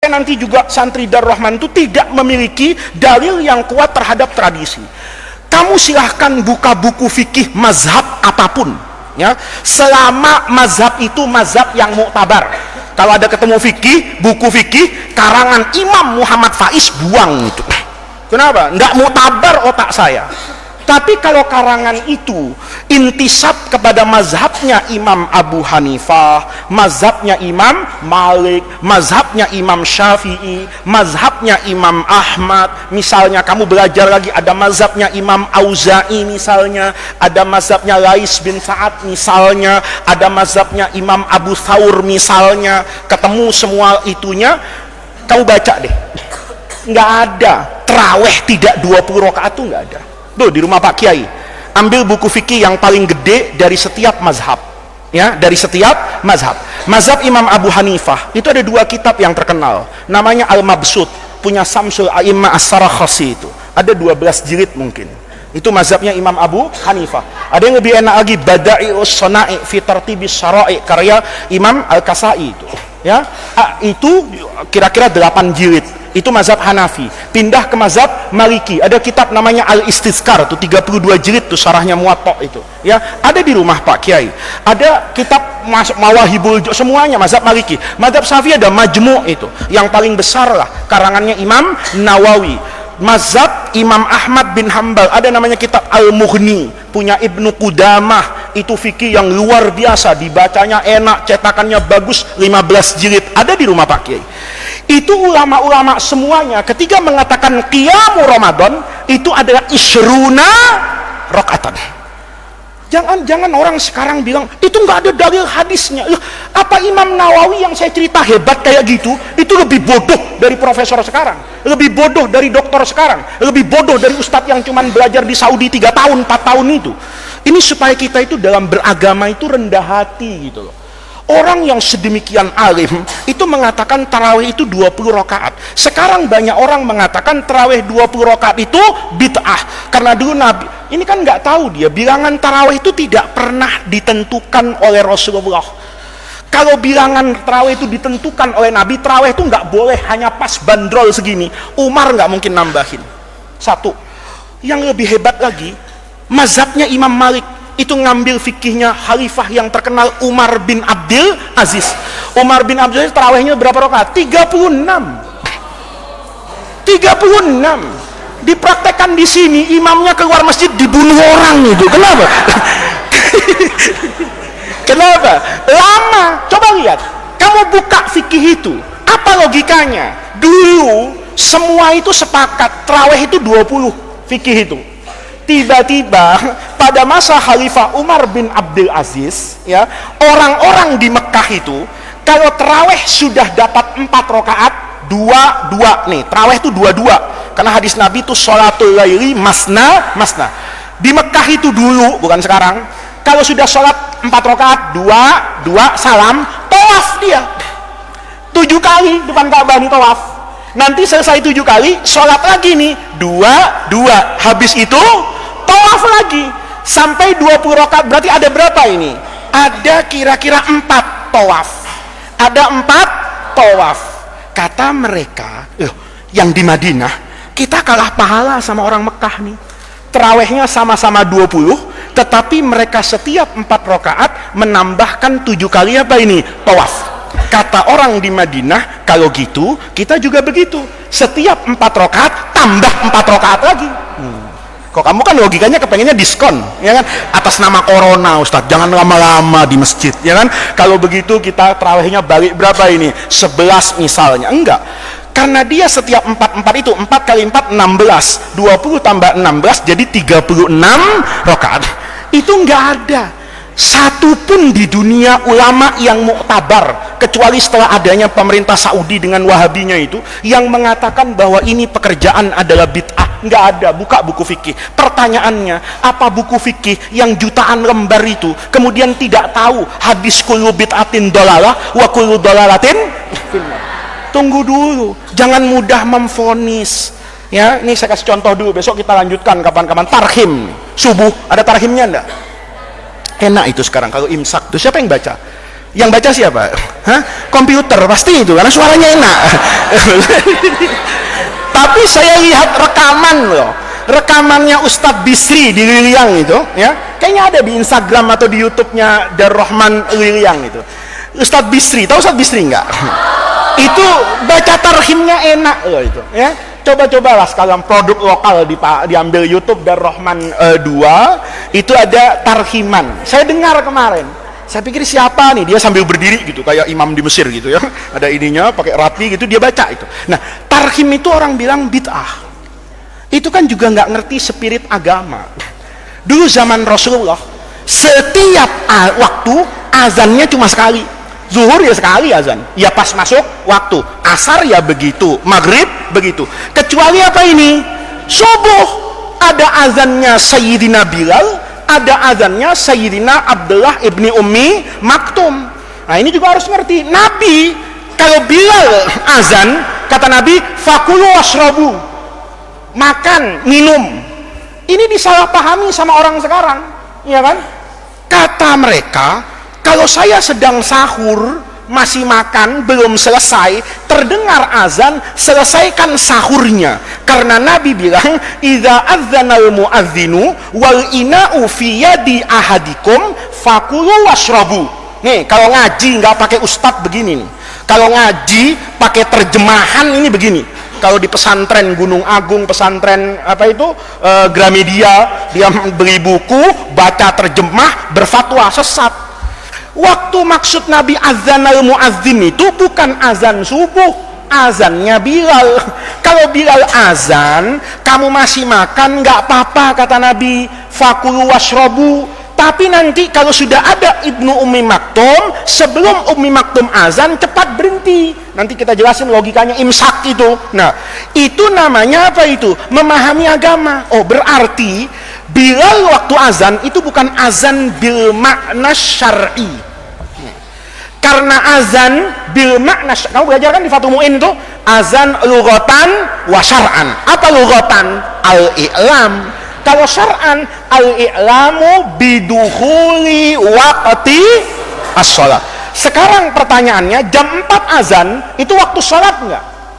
nanti juga santri Darul Rahman itu tidak memiliki dalil yang kuat terhadap tradisi. Kamu silahkan buka buku fikih mazhab apapun, ya, selama mazhab itu mazhab yang muktabar. Kalau ada ketemu fikih, buku fikih karangan Imam Muhammad Faiz, buang itu. Kenapa? Nggak muktabar otak saya. Tapi kalau karangan itu intisab kepada mazhabnya Imam Abu Hanifah, mazhabnya Imam Malik, mazhabnya Imam Syafi'i, mazhabnya Imam Ahmad, misalnya kamu belajar lagi ada mazhabnya Imam Auza'i misalnya, ada mazhabnya Lais bin Sa'ad misalnya, ada mazhabnya Imam Abu Thawr misalnya, ketemu semua itunya, kamu baca deh. Nggak ada terawih tidak 20 rakaat tuh nggak ada. Tuh di rumah Pak Kiai, ambil buku fikih yang paling gede dari setiap mazhab, ya, dari setiap mazhab. Mazhab Imam Abu Hanifah itu ada 2 kitab yang terkenal, namanya Al-Mabsut, punya Samsul A'immah As-Sarakhsi, itu ada 12 jilid mungkin. Itu mazhabnya Imam Abu Hanifah. Ada yang lebih enak lagi, Bada'i'us Sana'i fi Tartibis Syara'i, karya Imam Al-Kasai itu, ya, itu kira-kira 8 jilid. Itu mazhab Hanafi. Pindah ke mazhab Maliki, ada kitab namanya Al-Istizkar, itu 32 jilid tuh syarahnya Muwatta itu, ya, ada di rumah Pak Kiai. Ada kitab Mawahibul, semuanya mazhab Maliki. Mazhab Syafi'i ada Majmu' itu, yang paling besar lah, karangannya Imam Nawawi. Mazhab Imam Ahmad bin Hambal ada namanya kitab Al-Mughni, punya Ibnu Qudamah, itu fikih yang luar biasa, dibacanya enak, cetakannya bagus, 15 jilid, ada di rumah Pak Kiai. Itu ulama-ulama semuanya ketika mengatakan qiyamu Ramadan itu adalah isyruna rakaatan. Jangan orang sekarang bilang itu nggak ada dalil hadisnya. Apa Imam Nawawi yang saya cerita hebat kayak gitu itu lebih bodoh dari profesor sekarang, lebih bodoh dari dokter sekarang, lebih bodoh dari ustadz yang cuman belajar di Saudi 3 tahun 4 tahun itu. Ini supaya kita itu dalam beragama itu rendah hati gitu loh. Orang yang sedemikian alim itu mengatakan tarawih itu 20 rakaat. Sekarang banyak orang mengatakan tarawih 20 rakaat itu bid'ah. Karena dulu Nabi, ini kan nggak tahu dia, bilangan tarawih itu tidak pernah ditentukan oleh Rasulullah. Kalau bilangan tarawih itu ditentukan oleh Nabi, tarawih itu nggak boleh hanya pas bandrol segini. Umar nggak mungkin nambahin. Satu. Yang lebih hebat lagi, mazhabnya Imam Malik itu ngambil fikihnya khalifah yang terkenal Umar bin Abdul Aziz. Umar bin Abdul Aziz tarawihnya berapa rakaat? 36. Dipraktekkan di sini, imamnya keluar masjid dibunuh orang itu. Kenapa? Kenapa? Lama. Coba lihat. Kamu buka fikih itu. Apa logikanya? Dulu semua itu sepakat tarawih itu 20 fikih itu. Tiba-tiba pada masa Khalifah Umar bin Abdul Aziz, ya, orang-orang di Mekah itu kalau tarawih sudah dapat 4 rakaat, 2 nih, tarawih itu 2 karena hadis Nabi itu sholatul laili masna. Di Mekah itu dulu, bukan sekarang, kalau sudah sholat 4 rakaat, 2 salam, tawaf dia 7 kali depan Ka'bah nih, tawaf. Nanti selesai 7 kali, sholat lagi nih 2, habis itu tawaf lagi sampai 20 rakaat. Berarti ada berapa ini? Ada kira-kira 4 tawaf. Ada 4 tawaf. Kata mereka, yang di Madinah, kita kalah pahala sama orang Mekah nih. Terawihnya sama-sama 20, tetapi mereka setiap 4 rakaat menambahkan 7 kali apa ini? Tawaf. Kata orang di Madinah, kalau gitu kita juga begitu. Setiap 4 rakaat tambah 4 rakaat lagi. Kok kamu kan logikanya kepengennya diskon, ya kan? Atas nama corona, Ustadz, jangan lama-lama di masjid, ya kan? Kalau begitu kita tarawihnya balik berapa ini? 11 misalnya. Enggak. Karena dia setiap 4 itu, 4 kali 4 16, 20 tambah 16 jadi 36 rakaat. Itu enggak ada satu pun di dunia ulama yang muktabar, kecuali setelah adanya pemerintah Saudi dengan Wahabinya itu, yang mengatakan bahwa ini pekerjaan adalah bid'ah. Nggak ada. Buka buku fikih. Pertanyaannya, apa buku fikih yang jutaan lembar itu kemudian tidak tahu hadis kullu bid'atin dolalah wa kullu dolalatin? Tunggu dulu, jangan mudah memvonis. Ya, ini saya kasih contoh dulu, besok kita lanjutkan kapan-kapan. Tarhim subuh, ada tarhimnya enggak? Enak itu sekarang kalau imsak tuh, siapa yang baca? Yang baca siapa? Hah? Komputer pasti itu, karena suaranya enak. Tapi saya lihat rekaman loh, rekamannya Ustadz Bisri di Liliang itu, ya, kayaknya ada di Instagram atau di YouTube-nya Darrohman Liliang itu. Ustadz Bisri, tahu Ustadz Bisri nggak? Itu baca tarhimnya enak loh itu, ya. Coba-cobalah sekalian produk lokal diambil YouTube Darrohman 2, itu ada tarhiman. Saya dengar kemarin. Saya pikir siapa nih, dia sambil berdiri gitu kayak imam di Mesir gitu ya, ada ininya pakai rapi gitu, dia baca itu. Nah, tarhim itu orang bilang bid'ah. Itu kan juga nggak ngerti spirit agama. Dulu zaman Rasulullah, setiap waktu azannya cuma sekali. Zuhur ya sekali azan, ya pas masuk waktu. Asar ya begitu, maghrib begitu. Kecuali apa ini? Subuh ada azannya Sayyidina Bilal, ada azannya Sayyidina Abdullah ibni Ummi Maktum. Nah ini juga harus ngerti. Nabi kalau Bilal azan, kata Nabi, fakulu washrabu, makan, minum. Ini disalahpahami sama orang sekarang, ya kan? Kata mereka, kalau saya sedang sahur, masih makan, belum selesai, terdengar azan, selesaikan sahurnya. Karena Nabi bilang, idza adzanal muadzinu wal ina'u fi yadi ahadikum fakulu washrabu. Nih, kalau ngaji nggak pakai ustadz begini nih. Kalau ngaji pakai terjemahan ini begini. Kalau di pesantren Gunung Agung, pesantren apa itu Gramedia, dia beli buku, baca terjemah, berfatwa sesat. Waktu maksud Nabi azanal muazzin itu bukan azan subuh, azannya Bilal. Kalau Bilal azan, kamu masih makan nggak apa-apa kata Nabi, fakulu washrabu. Tapi nanti kalau sudah ada Ibnu Ummi Maktum, sebelum Ummi Maktum azan, cepat berhenti. Nanti kita jelasin logikanya imsak itu. Nah, itu namanya apa itu? Memahami agama. Oh, berarti Bilal waktu azan itu bukan azan bil makna syar'i. Karena azan bil makna, kamu belajar kan di Fathul Mu'in itu, azan lughatan wa syar'an. Apa lughatan? Al-i'lam. Kalau syar'an, al-i'lamu bidukhuli waqti as-shalat. Sekarang pertanyaannya, jam 4 azan itu waktu sholat enggak?